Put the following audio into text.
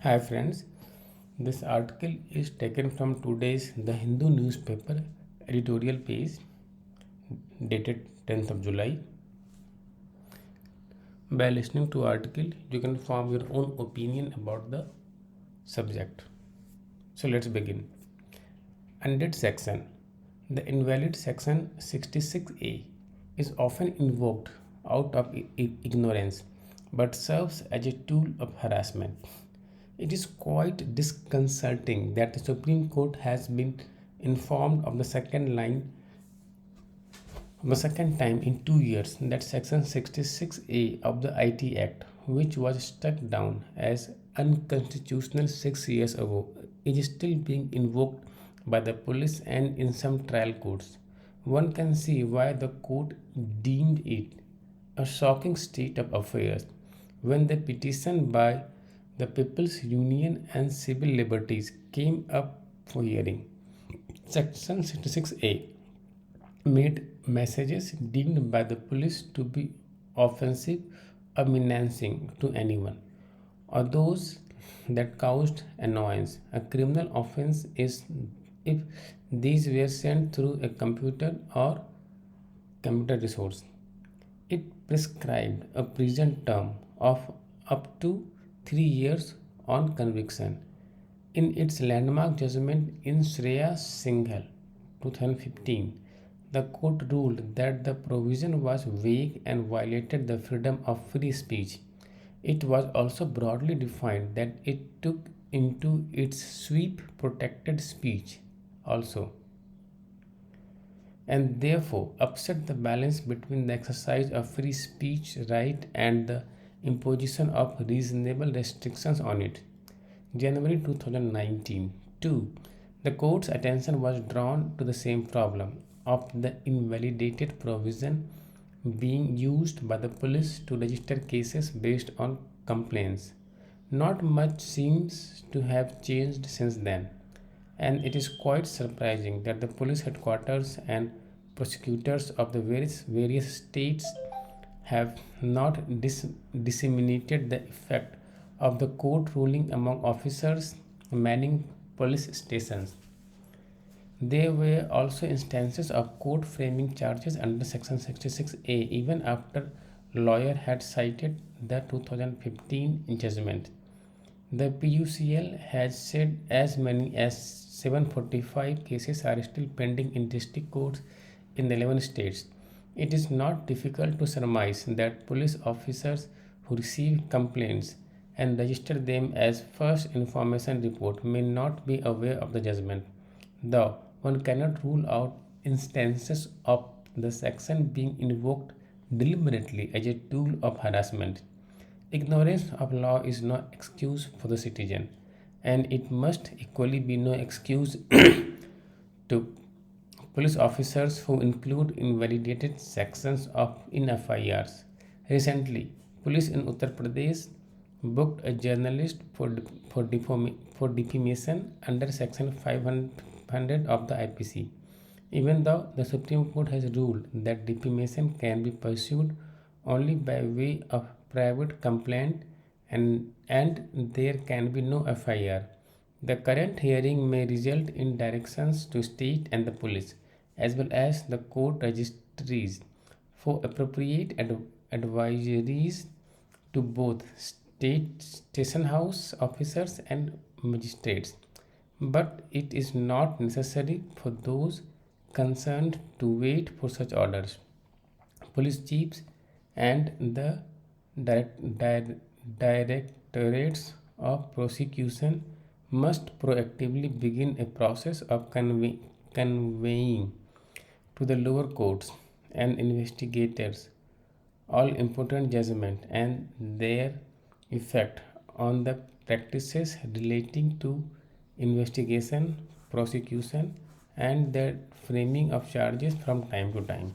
Hi friends, this article is taken from today's The Hindu newspaper editorial page dated 10th of July. By listening to article, you can form your own opinion about the subject. So let's begin. Undead section. The invalid section 66A is often invoked out of ignorance but serves as a tool of harassment. It is quite disconcerting that the Supreme Court has been informed of the second time in 2 years that Section 66A of the IT Act, which was struck down as unconstitutional 6 years ago, is still being invoked by the police and in some trial courts. One can see why the court deemed it a shocking state of affairs when the petition by the People's Union and Civil Liberties came up for hearing. Section 66A made messages deemed by the police to be offensive or menacing to anyone, or those that caused annoyance. A criminal offense is if these were sent through a computer or computer resource. It prescribed a prison term of up to 3 years on conviction. In its landmark judgment in Shreya Singhal 2015, the court ruled that the provision was vague and violated the freedom of free speech. It was also broadly defined that it took into its sweep protected speech also, and therefore upset the balance between the exercise of free speech right and the imposition of reasonable restrictions on it. January 2019. 2. The court's attention was drawn to the same problem of the invalidated provision being used by the police to register cases based on complaints. Not much seems to have changed since then, and it is quite surprising that the police headquarters and prosecutors of the various states have not disseminated the effect of the court ruling among officers manning police stations. There were also instances of court framing charges under Section 66A even after lawyer had cited the 2015 judgment. The PUCL has said as many as 745 cases are still pending in district courts in the 11 states. It is not difficult to surmise that police officers who receive complaints and register them as first information report may not be aware of the judgment, though one cannot rule out instances of the section being invoked deliberately as a tool of harassment. Ignorance of law is no excuse for the citizen, and it must equally be no excuse to police officers who include invalidated sections of in FIRs. Recently, police in Uttar Pradesh booked a journalist for defamation under Section 500 of the IPC, even though the Supreme Court has ruled that defamation can be pursued only by way of private complaint and there can be no FIR. The current hearing may result in directions to state and the police, as well as the court registries, for appropriate advisories to both state station house officers and magistrates. But it is not necessary for those concerned to wait for such orders. Police chiefs and the directorates of prosecution must proactively begin a process of conveying to the lower courts and investigators all important judgment and their effect on the practices relating to investigation, prosecution, and the framing of charges from time to time.